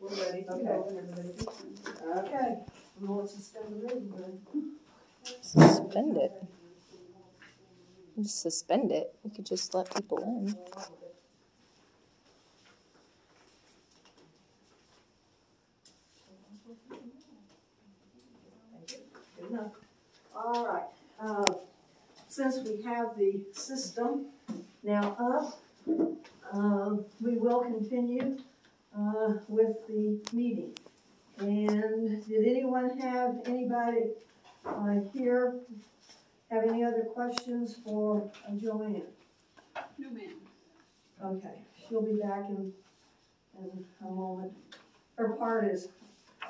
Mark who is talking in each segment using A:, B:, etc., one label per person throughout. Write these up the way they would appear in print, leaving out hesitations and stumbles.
A: We're ready to go when everybody gets in. Okay. We'll suspend the meeting then.
B: Suspend it. Just suspend it. You could just let people in.
A: Good enough. All right. Since we have the system now up, we will continue with the meeting. And did anybody here have any other questions for Joanne?
C: No, ma'am.
A: Okay, she'll be back in a moment. Her part is,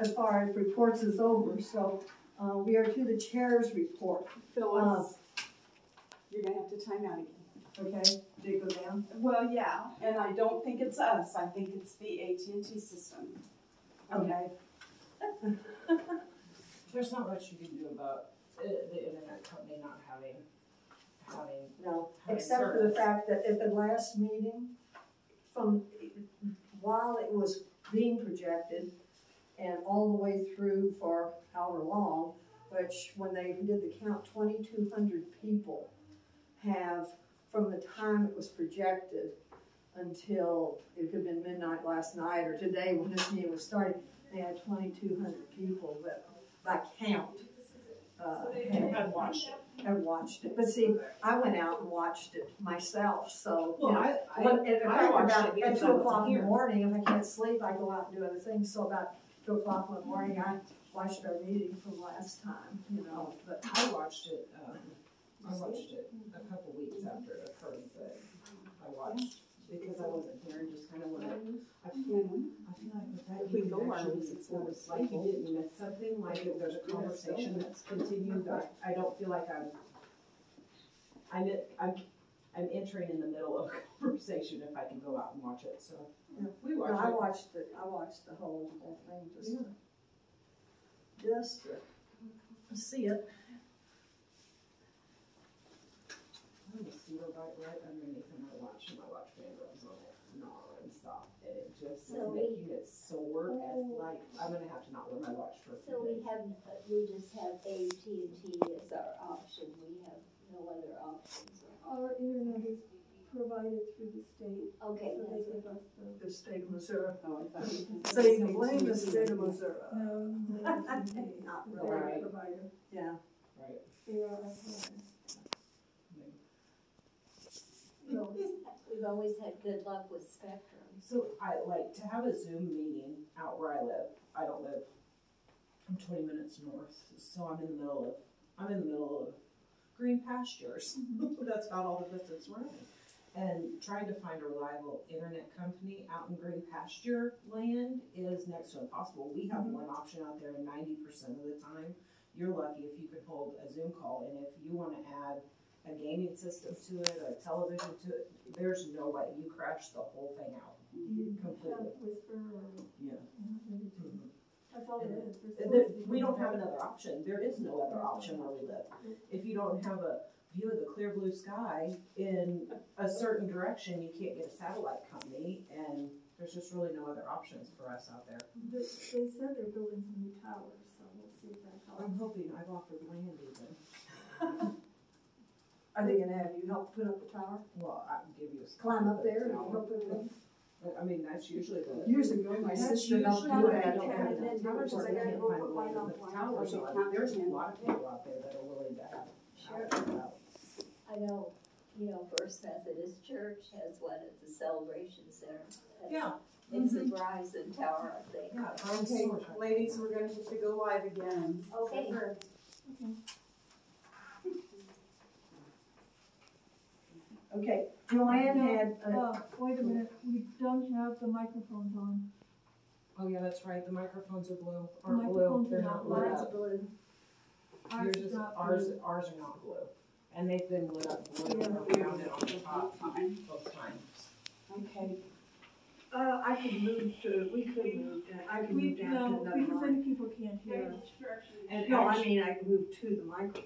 A: as far as reports is over, so we are to the chair's report.
C: Phyllis, you're going to have to time out again.
A: Okay, did it go down?
C: Well, yeah, and I don't think it's us. I think it's the AT&T system.
A: Okay.
D: There's not much you can do about the internet company not having
A: No, except for the fact that at the last meeting, while it was being projected and all the way through for however long, which when they did the count, 2,200 people have, from the time it was projected until it could have been midnight last night or today when this meeting was starting, they had 2,200 people that by count
D: had watched it.
A: Have watched it. But see, I went out and watched it myself, so
D: Well,
A: I
D: watched it
A: at
D: because
A: 2
D: I wasn't
A: o'clock in the
D: here.
A: morning, if I can't sleep, I go out and do other things. So about 2 o'clock in the morning, I watched our meeting from last time, but
D: I watched it a couple weeks after it occurred, but I watched because I wasn't here and just kind of went. I feel like with that,
C: If we go
D: actually,
C: it's
D: it's like you didn't miss something. Like if there's a conversation that's continued, I don't feel like I'm entering in the middle of a conversation if I can go out and watch it. So
A: yeah.
D: we watched it.
A: I watched the whole thing just to see it.
D: I'm a receiver right underneath my watch, and my watch band runs on it non-stop, and it just is making it sore. Like I'm gonna have to not wear my watch for a few days.
E: We just have AT&T as our option. We have no other options.
F: Our internet is provided through the state.
E: Okay,
F: So they give us
A: The state of Missouri.
C: Oh, I thought you
A: So you can blame the state of Missouri.
F: no
A: Not really.
D: Right.
F: provider.
A: Yeah.
D: Right.
F: They are our provider.
E: We've always had good luck with Spectrum.
D: So I like to have a Zoom meeting out where I live. I don't live. I'm 20 minutes north, so I'm in the middle of green pastures. That's about all the distance we're in. And trying to find a reliable internet company out in green pasture land is next to impossible. We have one option out there, and 90% of the time, you're lucky if you can hold a Zoom call. And if you want to add a gaming system to it, or a television to it, there's no way. You crash the whole thing out completely.
F: Whisper or
D: Yeah.
F: that's all it is.
D: We don't have another option. There is no other option where we live. If you don't have a view of the clear blue sky in a certain direction, you can't get a satellite company, and there's just really no other options for us out there.
F: They said they're building some new towers, so we'll see if that helps.
D: I'm hoping. I've offered land even.
A: Are they gonna have you help put up the tower?
D: Well, I can give you a
A: Climb up there and help put it up?
D: I mean, that's usually the.
A: Years ago, my sister helped do
D: usually
A: that.
D: the
A: And then
D: towers
A: because
D: are
A: I gotta
D: can't
A: go
D: find
A: put
D: a
A: mine
D: way
A: on
D: to put
A: plan.
D: towers on. There's a lot of people out there that are willing to have.
E: I know, First Methodist Church has one at the Celebration Center.
D: Yeah.
E: It's the Verizon Tower, I think.
D: Yeah.
C: Okay, ladies, we're going to have to go live again.
E: Okay.
A: Okay, Joanne had,
F: Wait a minute, we don't have the microphones on.
D: Oh yeah, that's right. The microphones are blue.
F: The
D: Aren't blue.
F: microphones
D: They're
F: are
D: not
F: not
D: lit
A: mine's
D: up.
A: blue.
D: Yours is ours are not blue, and they've been lit up blue around it on the top both times.
C: Okay.
A: we could move down, I could move down to
F: No,
A: another
F: because
A: line.
F: then people can't hear us.
D: And
A: No, I mean, I could move to the microphone.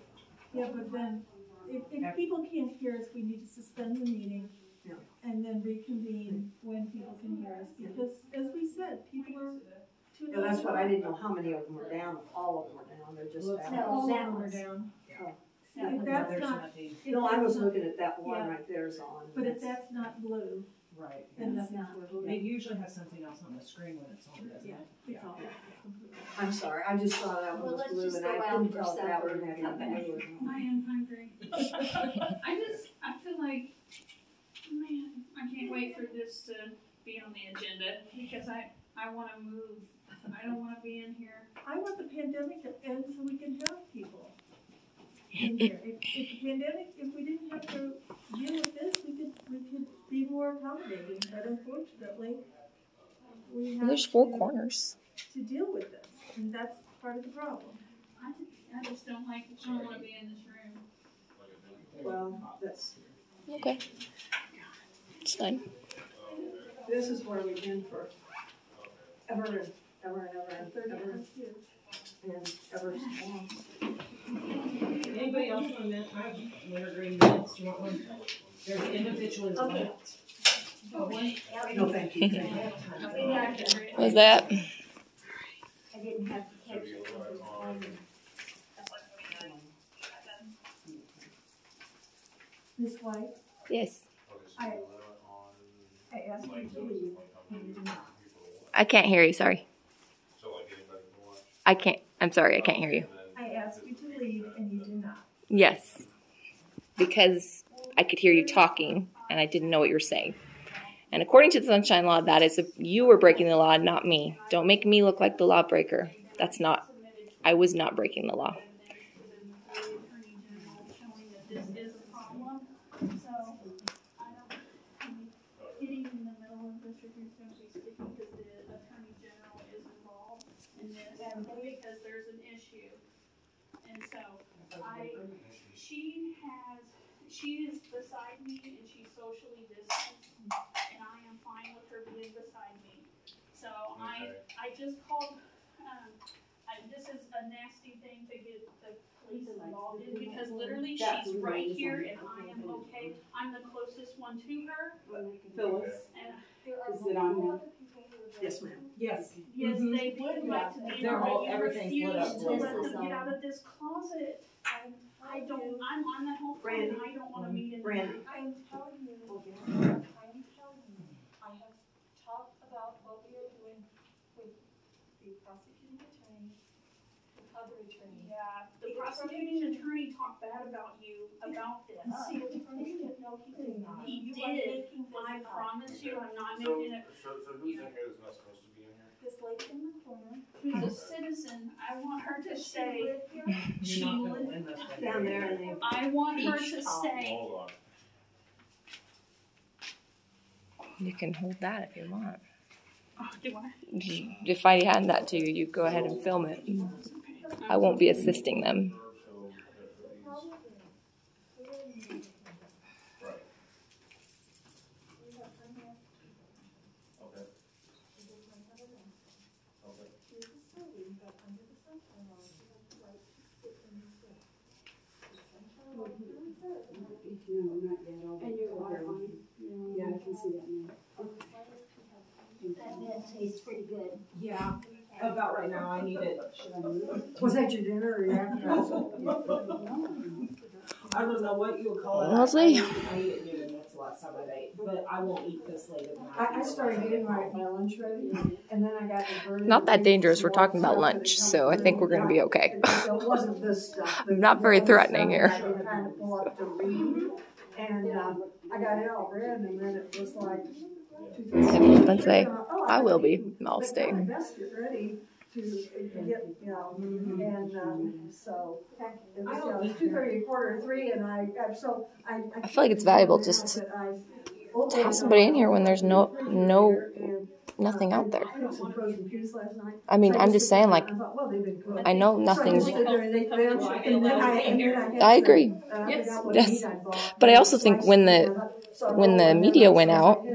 F: Yeah, but then, if people can't hear us, we need to suspend the meeting.
A: Yeah.
F: And then reconvene when people can hear us, because as we said, people are
A: Yeah, that's what, I didn't know how many of them were down, if all of them were down, they're just
D: Looks
A: down.
D: like
F: All of
E: that
F: them are
E: was-
F: down.
A: Oh.
F: If
D: Yeah,
F: that's
D: there's
F: not,
D: nothing.
F: if
A: No, I
F: that's
A: was
F: not-
A: looking at that one
F: yeah.
A: right there's on.
F: But if that's not blue,
D: Right.
F: then
E: That's
F: nothing's
E: not
F: working.
D: It usually has something else on the screen when it's on, doesn't
F: Yeah,
D: it?
F: it's all.
A: I'm sorry, I just saw that one
E: Well,
A: was
E: let's
A: blue
E: just
A: and
E: go
A: I
E: out
A: couldn't
E: for
A: tell if that
E: supper
A: one
E: and
A: had
E: come
A: any
E: back.
A: blue or
F: I
A: not.
F: am hungry.
G: I feel like, man, I can't wait for this to be on the agenda because I want to move. I don't want to be in here.
F: I want the pandemic to end so we can have people in here. If the pandemic, if we didn't have to deal with this, we could be more accommodating, but unfortunately, we have
B: There's four
F: to-
B: corners.
F: to deal with this, and that's part of the problem.
G: I just don't like. I don't want to be in this room.
A: Well, that's,
B: Okay. It's fine.
A: this is where we've been for ever and ever and ever and
F: 30
A: ever
F: plus years.
A: and ever so long.
D: Anybody else want a minute? I have wintergreen minutes. Do you want one? There's individually
A: Okay.
D: linked.
A: No, thank you.
B: What was that?
E: I didn't have to catch it.
F: Ms. White,
B: Yes.
F: I asked you to leave, and you did not.
B: I can't hear you. Sorry. I can't. I'm sorry. I can't hear you.
F: I asked you to leave, and you did not.
B: Yes. Because I could hear you talking and I didn't know what you were saying. And according to the Sunshine Law, that is if you were breaking the law, not me. Don't make me look like the lawbreaker. That's not. I was not breaking the law.
G: Showing that this is a problem. So I don't. Getting in the middle of this is going to be sticky because the attorney general is involved in this because there's an issue. And so she is beside me and she's socially distanced and I am fine with her being beside me. So I just called, this is a nasty thing to get the police involved in because literally she's right here and I am okay. I'm the closest one to her.
C: Phyllis,
G: And
C: is it on now?
A: Yes, ma'am.
D: Yes.
G: yes, they would like to be
D: They're
G: there,
D: all-
G: but you
D: everything's lit up
G: refuse to
D: blue.
G: let them get out of this closet. I'm on that whole phone and I don't wanna meet in there.
A: Brandy.
H: I'm telling you, I have talked about what we are doing with the prosecuting attorney, with other attorneys.
G: Yeah, the prosecuting attorney talked bad about you, about this.
H: The attorney didn't know he did not.
G: He
H: You are
G: did.
H: making this
G: I
H: up.
G: promise you, I'm not
I: So
G: making it.
I: who's in here that's not supposed to be in here?
H: This lady in the corner.
G: Who's a citizen, I want her to
H: Does she
G: stay.
H: live here?
D: You're not gonna win this one.
A: Down there and they.
G: I want her to stay.
I: Hold on.
B: You can hold that if you want.
G: Oh, do I?
B: If I hand that to you, you go ahead and film it. I won't be assisting them.
I: Right. Okay. Okay.
C: No, not yet. And your water on it? Yeah, I can see that now.
E: That mint tastes pretty good.
D: Yeah, about right now, I need it.
A: Was that your dinner or your appetizer?
D: I don't know what you would call it.
B: Leslie?
D: I eat it noon, that's the last time I ate, but I won't eat this late at night.
A: I started getting my lunch ready and then I got diverted.
B: Not that dangerous. We're talking about lunch, so I think we're going to be okay.
A: So it wasn't this stuff.
B: I'm not very threatening here.
A: I've been trying to pull up to read and I got it all read and then it was like.
B: If I say,
A: Oh,
B: I will be. I'll
A: But
B: stay.
A: I best get ready to get, you know, and so it was 2:30, 2:45, and I
B: I feel like it's valuable just to have somebody in here when there's nothing out there.
A: I had some frozen peas last night.
B: I mean, I'm just saying, like,
A: I thought, well, they've been cooked.
B: I know
A: So I
B: nothing.
A: just stood there and ate them, and then I had
B: I agree.
A: some, I forgot what
B: Yes.
A: meat I bought.
B: But I also think when the media went out,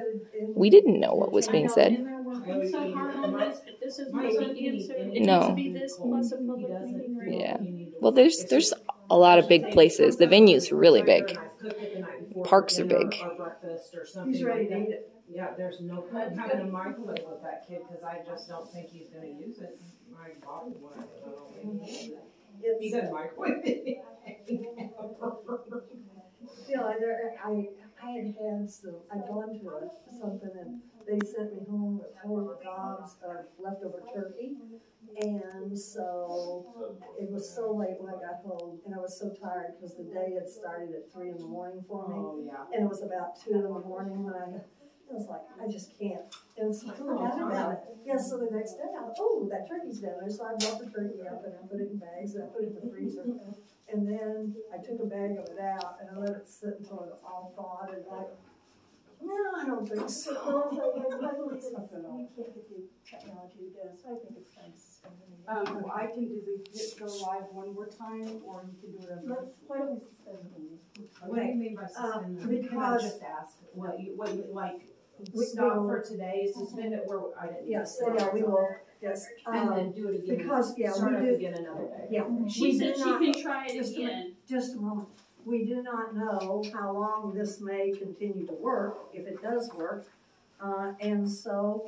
B: we didn't know what was being said.
G: Working so hard on this, but this is
D: My
G: not
D: son
G: an
D: can eat
G: answer.
D: anything.
G: It
B: No.
G: needs to be this plus a
D: He
G: public
D: doesn't
G: meeting, right?
D: feel
B: Yeah.
D: he needs to
B: Well, there's a lot of big places. The venue's really big.
D: I've cooked it the night before
B: Parks
D: for
B: are
D: dinner
B: big.
D: or breakfast or something
A: He's ready
D: like
A: to eat
D: that.
A: it.
D: Yeah, there's no point having a microwave with that kid, cause I just don't think he's gonna use it. My body won't, I don't think he uses it. He doesn't microwave it.
A: You know, I had some, I'd gone to something and they sent me home with whole gobs of leftover turkey. And so it was so late when I got home and I was so tired because the day had started at 3 in the morning for me.
D: Oh, yeah.
A: And it was about 2 in the morning when I was like, I just can't. And so I forgot about it. Yeah, so the next day that turkey's down there. So I brought the turkey up and I put it in bags and I put it in the freezer. And then I took a bag of it out and I let it sit until it all thawed and like, no, I don't think so.
F: We can't get the technology to do it, so I think it's time to suspend the meeting.
C: I can do go live one more time, or you can do whatever.
F: Why don't we suspend the meeting?
D: What do you mean by suspend? Can I
A: because-
D: just ask, what you like,
A: We
D: stop
A: will-
D: for today, suspend it where I didn't.
A: Yes, yeah, we will, yes.
D: And then do it again.
A: Because, yeah,
D: Start
A: we
D: up
A: do,
D: again another day.
A: yeah.
G: She
A: we
G: said
A: do
G: she
A: not-
G: can try it
A: just a minute.
G: again.
A: Just a moment. We do not know how long this may continue to work, if it does work. And so,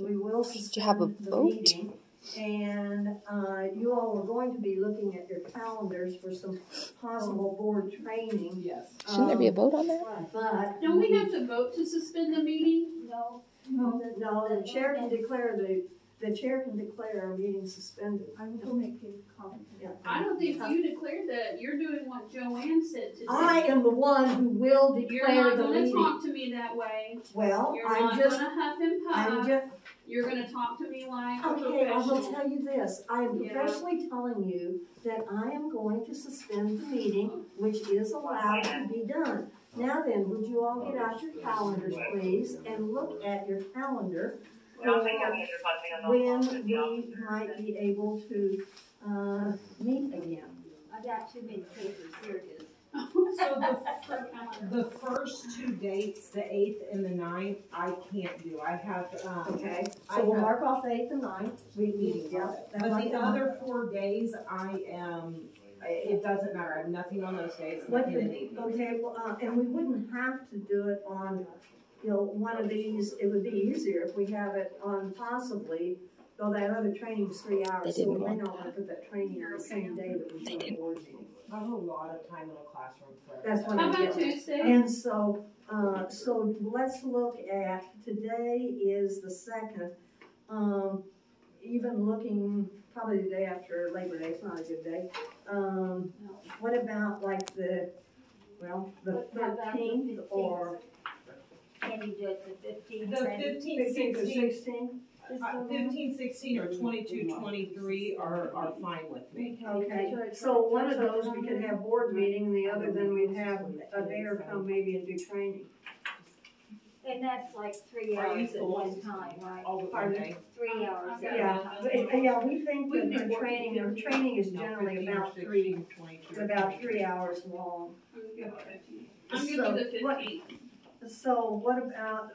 A: we will
B: you have a
A: suspend the
B: vote?
A: meeting. And, you all are going to be looking at your calendars for some possible board training.
D: Yes.
B: Shouldn't there be a vote on that?
A: But.
G: Don't we have to vote to suspend the meeting?
E: No.
A: No, the chair can declare the chair can declare a meeting suspended.
F: I will make a comment.
A: Yeah.
G: I don't think you declared that. You're doing what Joanne said to do.
A: I am the one who will
G: You're
A: declare
G: not
A: the
G: gonna
A: meeting.
G: talk to me that way.
A: Well,
G: You're
A: I'm
G: not
A: just,
G: gonna huff and
A: I'm
G: puff.
A: just,
G: You're gonna talk to me like a
A: okay, I will
G: professional.
A: tell you this. I am
G: Yeah.
A: professionally telling you that I am going to suspend the meeting, which is allowed to be done. Now then, would you all get out your calendars, please, and look at your calendar for when we might be able to, meet again.
E: I got too many papers, here it is.
D: So the first two dates, the 8th and the 9th, I can't do. I have,
A: Okay,
D: I
A: so we'll
D: have-
A: mark off 8th and 9th.
D: meetings
A: Yeah,
D: on it.
A: that's
D: But
A: like
D: the
A: the-
D: other 4 days, I am, it doesn't matter. I have nothing on those days,
A: What
D: nothing in
A: could,
D: the evening.
A: okay, well, and we wouldn't have to do it on, one of these, it would be easier if we have it on possibly, though that other training's 3 hours,
B: They
A: so we
B: didn't
A: may
B: want
A: not wanna put that training on the same day that we do the board meeting.
D: I have a lot of time in a classroom for
A: That's what
G: How
A: I'm
G: about
A: getting.
G: Tuesday?
A: And so, so let's look at, today is the 2nd, even looking, probably the day after Labor Day, it's not a good day. What about like the 13th or?
E: Can you do it the 15th?
D: The 15,
A: 15th or
D: 16,
A: 16th?
D: 15, 16, or 22, 23 are fine with me.
A: Okay, so one of those we could have board meeting, and the other then we'd have a mayor come maybe and do training.
E: And that's like 3
D: Are you
E: hours at
D: full?
E: one time, right?
D: All the
A: Pardon?
D: day.
E: 3 hours at
A: Yeah,
E: one time.
A: yeah, we think
G: We can
A: that
G: do
A: our training is
D: No,
A: generally
D: 15 or
A: about
D: 16, 22,
A: about 3 hours long.
G: I'm good with 15. I'm good
A: So,
G: with the
A: what-
G: 15th.
A: So what about,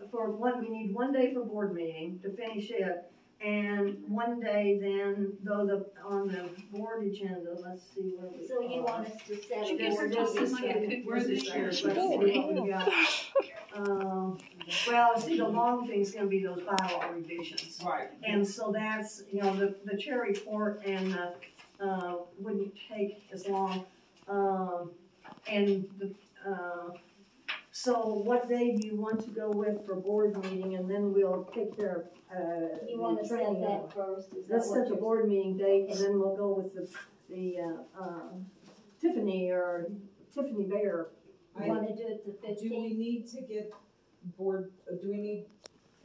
A: we need one day for board meeting to finish it, and one day then, though on the board agenda, let's see where we
E: So you
A: are.
E: want us to set
G: She
E: a
G: gets her
E: board
G: talking like a
E: meeting?
G: good
D: Where's the
G: sister.
D: sheriff?
A: Let's see what we got. Well, see, the long thing's gonna be those bylaw revisions.
D: Right.
A: And so that's, the chair report and, wouldn't take as long. And so what day do you want to go with for board meeting, and then we'll take care of,
E: You wanna set
A: training.
E: that first, is that
A: Let's
E: what
A: set the
E: you're?
A: board meeting date, and then we'll go with the Tiffany Bear.
E: You wanna do it the
D: Do we
E: 15th?
D: need to get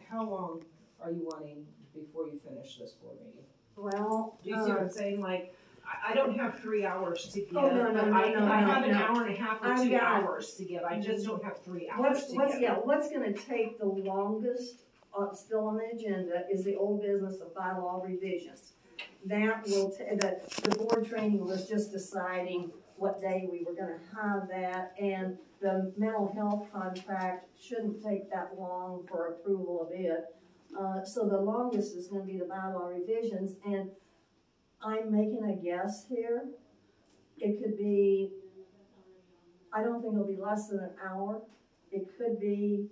D: how long are you wanting before you finish this board meeting?
A: Well,
D: Do you see what I'm saying? Like, I don't have 3 hours to give.
A: Oh, no,
D: I have an
A: no.
D: hour and a half or
A: I've
D: 2
A: got-
D: hours to give. I just don't have 3 hours to give.
A: what's gonna take the longest, still on the agenda, is the old business of bylaw revisions. That will, the board training was just deciding what day we were gonna have that, and the mental health contract shouldn't take that long for approval of it. So the longest is gonna be the bylaw revisions, and I'm making a guess here. It could be, I don't think it'll be less than an hour. It could be,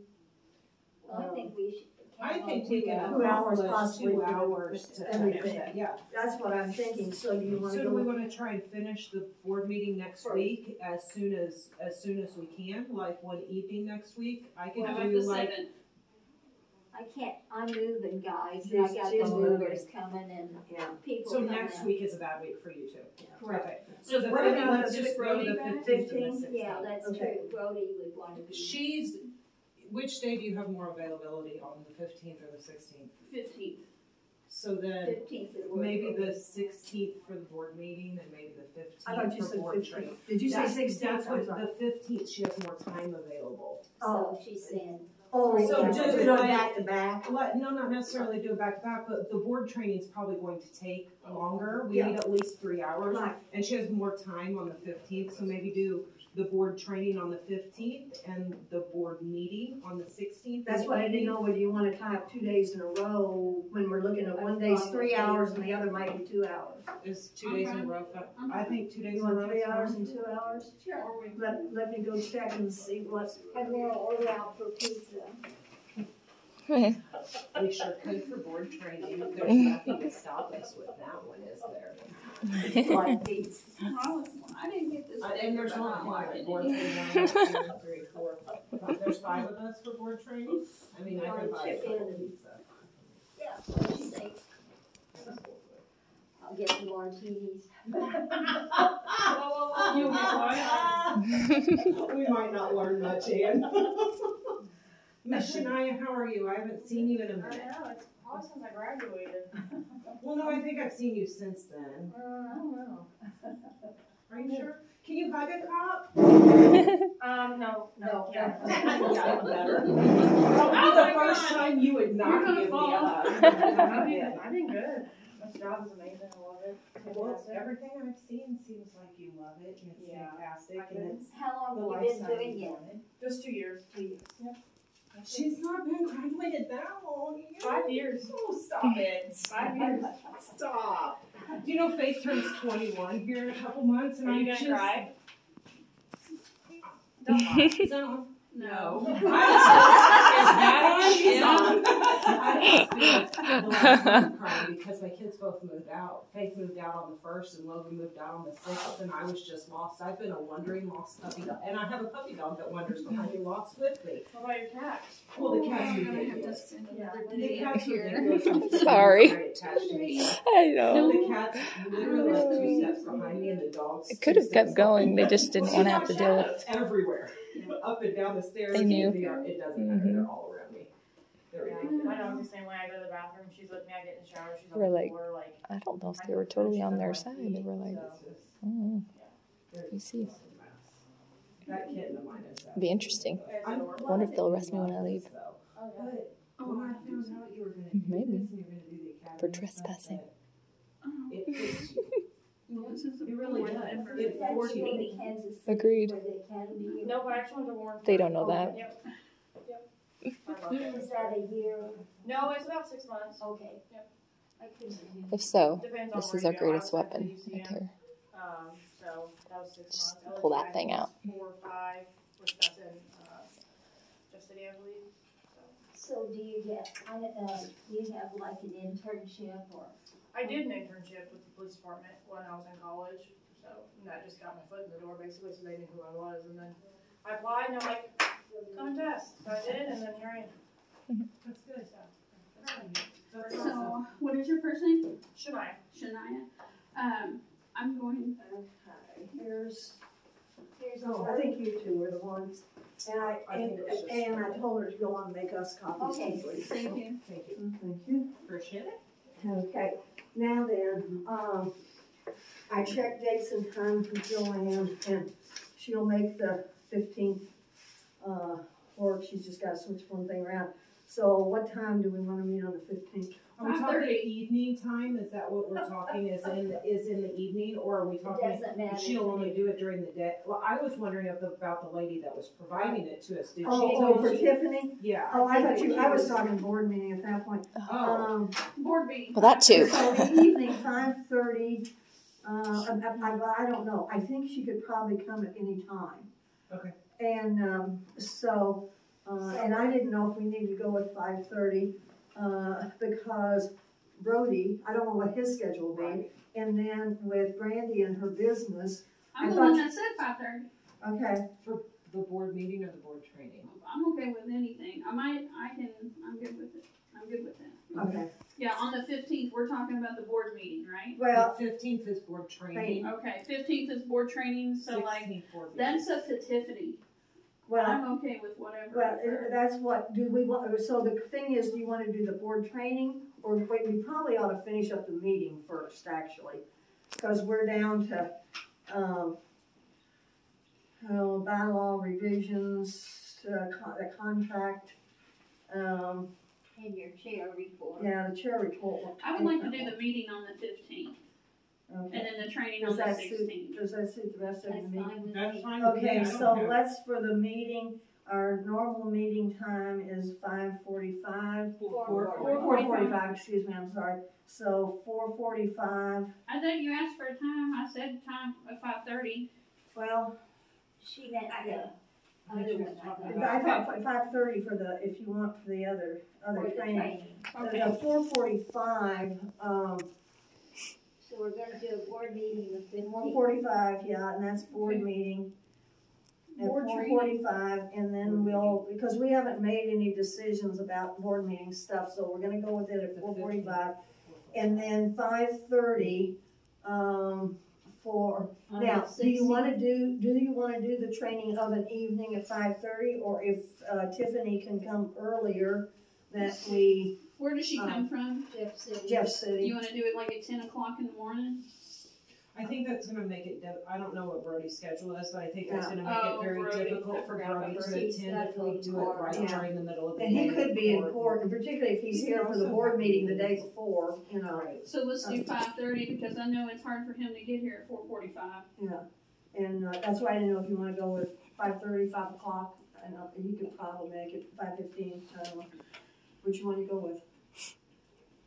E: I think we should.
D: I think we can
A: 2 hours
D: accomplish
A: possibly
D: 2
A: for
D: hours to finish
A: everything.
D: that, yeah.
A: That's what I'm thinking, so do you wanna
D: So do we
A: go?
D: wanna try and finish the board meeting next
A: First.
D: week as soon as we can, like one evening next week? I could
G: How about
D: do
G: the
D: like,
G: 7th?
E: I can't, I'm moving, guys, and I got
A: She's
E: the
A: moving.
E: movers coming and
A: Yeah.
E: people
D: so
E: coming
D: next
E: in.
D: week is a bad week for you too.
A: Correct.
D: Okay. So the
A: Brody,
D: let's
A: let's
D: just go to the
G: Brody
D: 15th and the 16th.
E: Yeah, that's
A: Okay.
E: true, Brody would wanna be.
D: Which day do you have more availability on, the 15th or the 16th?
G: 15th.
D: So then
E: 15th would work.
D: maybe the 16th for the board meeting and maybe the 15th
A: I thought you
D: for
A: said
D: board
A: 15.
D: training.
A: Did you say
D: That's-
A: 16?
D: That's what, the 15th, she has more time available.
E: So she's saying,
A: Oh,
D: So
A: so
D: do
A: do
D: it
A: it
D: like-
A: back to back?
D: No, not necessarily do it back to back, but the board training is probably going to take longer. We
A: Yeah.
D: need at least 3 hours.
A: Right.
D: And she has more time on the 15th, so maybe do the board training on the 15th and the board meeting on the 16th.
A: That's what I didn't know, whether you wanna tie up 2 days in a row, when we're looking at one day's 3 hours and the other might be 2 hours.
D: Is 2 days in a row? I think 2 days
A: You
D: in a row.
A: want 3
D: is
A: hours
D: fine.
A: and 2 hours?
E: sure,
G: Or we
A: Let me go check and see what's.
E: and we'll order out for pizza.
D: We sure could for board training. There's nothing to stop us with that one, is there?
E: Like pizza.
G: I didn't get this.
D: And there's
G: paper, but
D: not
G: I'm
D: like
G: liking
D: board
G: it.
D: training, 1, 2, 3, 4, 5. There's 5 of us for board training. I mean, I can buy a couple pizza.
E: Yeah, what do you think? I'll get some martinis.
G: You what?
D: We might not learn much, Ann. Miss Shania, how are you? I haven't seen you in a
H: I
D: minute.
H: know, it's probably since I graduated.
D: Well, no, I think I've seen you since then.
H: I don't know.
D: Are you sure? Can you hug a cop?
H: No,
E: Yeah.
D: Yeah, better. That'll be the first time you would not
G: You're gonna
D: give me a
G: fall.
D: hug.
H: I did good. This job is amazing, I love it.
D: Well,
H: Fantastic.
D: everything I've seen seems like you love it and it's
H: Yeah.
D: fantastic
H: I
D: and
H: could-
D: it's
E: How
D: the
E: long have you been
D: lifestyle
E: doing
D: you
E: it?
D: wanted.
H: Just 2 years.
E: 2 years.
D: She's not been graduated that long.
H: 5 years.
D: Oh, stop it.
H: 5 years.
D: Stop. Do you know Faith turns 21 here in a couple months and
H: Are you
D: I
H: gonna
D: just...
H: cry?
D: Don't lie. Is that on?
G: No.
D: Is that on? She's on. I spent the last month crying because my kids both moved out. Faith moved out on the 1st and Logan moved out on the 6th and I was just lost. I've been a wandering lost puppy dog. And I have a puppy dog that wanders behind me, walks with me.
H: What about your cat?
D: Well, the
G: I'm
D: cat's
G: gonna have to
D: ridiculous.
G: spend
H: Yeah.
G: another
D: The
G: day
D: cat's
G: here.
D: ridiculous.
B: Sorry.
D: Very attached to me.
B: I know.
D: The cat's literally like 2 steps behind me and the dog's
B: It could
D: 2
B: have
D: steps
B: kept going. They
D: behind
B: just didn't
D: me.
B: want to have to deal with
D: Shadows everywhere. Up and down the stairs.
B: They knew.
D: It doesn't matter. They're all around me. They're
H: Yeah,
D: ridiculous.
H: my dog's the same way. I go to the bathroom, she's with me, I get in the shower, she's on
B: We're
H: the
B: like,
H: floor, like.
B: I don't know if they were totally on their side. They were like, oh, you see.
D: That kitten of mine is that.
B: It'd be interesting.
H: It's
B: I
H: adorable.
B: wonder if they'll arrest me when I leave.
H: Oh, yeah.
D: But when I found out you were going to do
B: Maybe.
D: this and you're going to do the academy
B: For
D: stuff,
B: trespassing.
G: Oh,
D: it fits you.
G: well, this is
D: It really
G: fourth
D: does.
G: ever.
D: It
E: That's
D: forced
E: you
D: you.
E: to Kansas City
B: Agreed.
E: for the academy.
H: No, but I actually went to Warren.
B: They don't know that.
H: Yep. Sorry about that.
E: Is that a year?
H: No, it's about 6 months.
E: Okay.
H: Yep.
E: I couldn't.
B: If so,
H: Depends on
B: this
H: where
B: is
H: you
B: our
H: go.
B: greatest
H: I was sent
B: weapon
H: to
B: right
H: UCM.
B: here.
H: So that was 6
B: Just
H: months. I
B: pull
H: was
B: that thing out.
H: 4 or 5, which that's in Jeff City, I believe.
E: So do you get, you have like an internship or?
H: I did an internship with the police department when I was in college, so and that just got my foot in the door basically, so they knew who I was. And then I applied, and I'm like, come and test. So I did, and then here I am.
D: That's good.
G: So, what is your first name?
H: Shania.
G: Shania. I'm going.
E: Okay, here's
A: Oh, I think you two were the ones. And
D: I think it was just-
A: I told her to go on and make us copies.
E: Okay.
A: please.
G: Thank you.
D: Thank you.
A: Thank you.
D: Appreciate it.
A: Okay, now then, I checked dates and times with Joanne, and she'll make the 15th, work. She's just gotta switch one thing around. So what time do we wanna meet on the 15th?
D: Are we talking
G: 5:30.
D: evening time? Is that what we're talking? Is in the evening, or are we talking?
E: Doesn't matter.
D: She'll only do it during the day. Well, I was wondering about the lady that was providing it to us. Did she
A: Oh,
D: tell
A: for
D: you?
A: Tiffany?
D: Yeah.
A: Oh, I was talking board meeting at that point.
D: Oh.
G: Board meeting.
B: Well, that too.
A: So the evening, 5:30, I don't know, I think she could probably come at any time.
D: Okay.
A: And, so, And I didn't know if we needed to go with 5:30, because Brody, I don't know what his schedule will be.
D: Right.
A: And then with Brandy and her business,
G: I'm
A: I
G: the
A: thought-
G: one that said 5:30.
A: okay,
D: For the board meeting or the board training?
G: I'm okay with anything. I'm good with it. I'm good with that.
A: okay.
G: Yeah, on the 15th, we're talking about the board meeting, right?
A: Well,
D: The 15th is board training.
G: Okay, 15th is board training, so like,
D: 16th board meeting.
G: that's up to Tiffany.
A: well,
G: I'm okay with whatever.
A: well, that's what, do we want, so the thing is, do you wanna do the board training? Or wait, we probably ought to finish up the meeting first, actually, cause we're down to, bylaw revisions, the contract,
E: And your chair report.
A: yeah, the chair report.
G: I would like to do the meeting on the 15th, and
A: Okay.
G: then the training
A: Does
G: on the
A: that
G: 16th.
A: suit, does that suit the rest of the
E: That's
A: meeting?
E: fine with
D: That's
E: me.
D: fine with me. I
A: Okay,
D: don't
A: so
D: have-
A: let's, for the meeting, our normal meeting time is 5:45. 4:45, excuse me, I'm sorry. So 4:45,
G: I thought you asked for a time. I said time at 5:30.
A: well,
E: She meant the other
D: she was
E: one,
D: talking
A: I thought 5:30 for the, if you want for the other
E: for the
A: training.
E: training.
G: Okay.
A: The 4:45,
E: So we're gonna do a board meeting the 15th.
A: 4:45, yeah, and that's board
G: Okay.
A: meeting. At
G: Board training.
A: 4:45, and then we'll, because we haven't made any decisions about board meeting stuff, so we're gonna go with it at 4:45. And then 5:30, for,
E: On
A: now,
E: the
A: do you
E: 16th.
A: wanna do the training of an evening at 5:30? Or if, Tiffany can come earlier, that we,
G: Where does she come from?
E: Jeff City.
A: Jeff
G: Do
A: City.
G: you want to do it like at 10 o'clock in the morning?
D: I think that's gonna make it, I don't know what Brody's schedule is, but I think that's gonna make
G: Oh,
D: it very
G: Brody. I
D: difficult for
G: forgot about
D: Brody to
E: Brody.
D: attend if we do it right
A: Yeah.
D: during the middle of the day.
A: And he could be in
D: or-
A: court, and particularly if he's here for the board meeting the day before, you know.
D: Right.
G: So let's do 5:30 because I know it's hard for him to get here at 4:45.
A: Yeah, and that's why I didn't know if you wanna go with 5:30, 5 o'clock, and you could probably make it 5:15, I don't know. Which one you go with?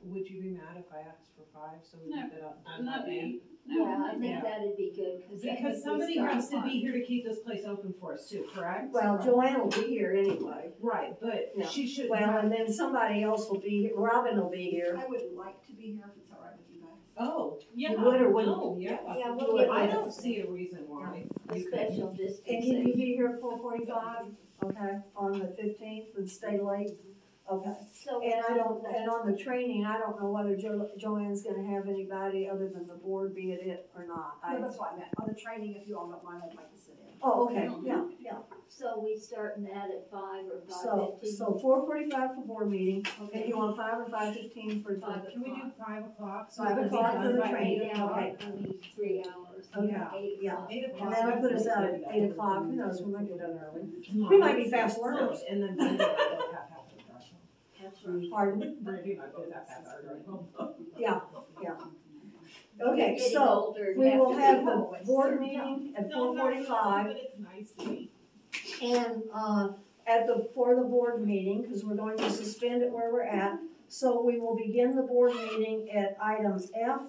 D: Would you be mad if I asked for 5 so we
G: No,
D: could get it up
G: I'm
D: by
G: not
D: 8?
G: mad.
E: Yeah, I think
D: Yeah.
E: that'd be good, cause then
D: Because
E: if we
D: somebody
E: start
D: has to
E: on-
D: be here to keep this place open for us too, correct?
A: Well, Joanne will be here anyway.
D: Right, but
A: Yeah.
D: she should
A: Well,
D: have,
A: and then somebody else will be here, Robin will be here.
J: I would like to be here if it's all right with you guys.
D: oh, yeah.
A: You would or wouldn't?
D: No, yeah.
E: Yeah, we'll get
D: I
E: with
D: don't
E: it.
D: see a reason why.
E: A
D: you couldn't.
E: special
A: And can you
E: dispensation.
A: be here at 4:45, okay, on the 15th and stay late? Okay,
E: So.
A: and and on the training, I don't know whether Joanne's gonna have anybody other than the board be it or not.
J: No, that's what I meant. On the training, if you all don't mind, I'd like to sit in.
A: Oh, okay, yeah.
E: So we starting that at 5 or
A: So
E: 5:15?
A: 4:45 for board meeting, and
E: Okay.
A: you want 5 or 5:15 for the,
E: 5
D: Can we do 5 o'clock? So
A: 5
D: we can be
A: o'clock
D: done
A: for the
D: by
A: training,
D: 8 o'clock?
A: okay.
E: I mean, 3 hours.
A: Okay,
E: 8
A: yeah.
E: o'clock.
D: 8 o'clock.
A: And that'll put us out at 8 o'clock, who knows, we might get done early. We might be fast learners.
D: And then Brady and I both have half hour.
E: That's right.
A: Pardon?
D: Brady and I both have half hour drive home.
A: Yeah.
E: We're
A: Okay,
E: getting
A: so
E: older and
A: we will
E: to be
A: have the
E: home.
A: board meeting at 4:45.
D: But it's nice to be.
A: And, for the board meeting, because we're going to suspend it where we're at, so we will begin the board meeting at item F,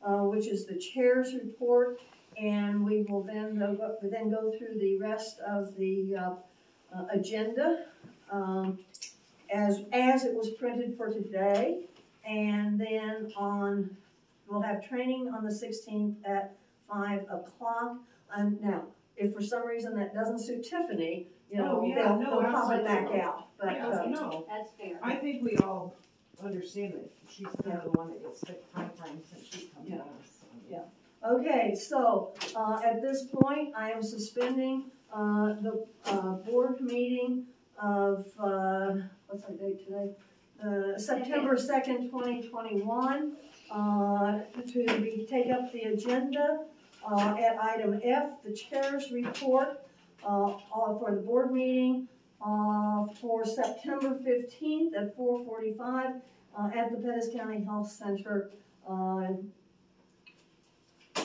A: which is the chair's report, and we will then go through the rest of the, agenda, as it was printed for today, and then we'll have training on the 16th at 5 o'clock, and now, if for some reason that doesn't suit Tiffany, you know,
D: Oh, yeah, no,
A: they'll pop it back
D: absolutely.
A: out, but,
D: Yeah, no,
E: That's fair.
D: I think we all understand that she's kind of the one that gets the time frame since she's come to
A: Yeah.
D: us.
A: Yeah. Okay, so, at this point, I am suspending, the, board meeting of, what's our date today? September 2nd, 2021, take up the agenda, at item F, the chair's report, for the board meeting, for September 15th at 4:45, at the Pettis County Health Center.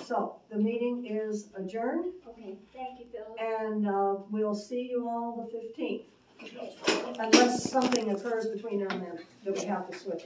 A: So, the meeting is adjourned,
E: Okay, thank you, Phyllis.
A: and, we'll see you all the 15th.
E: Okay.
A: Unless something occurs between now and then that we have to switch.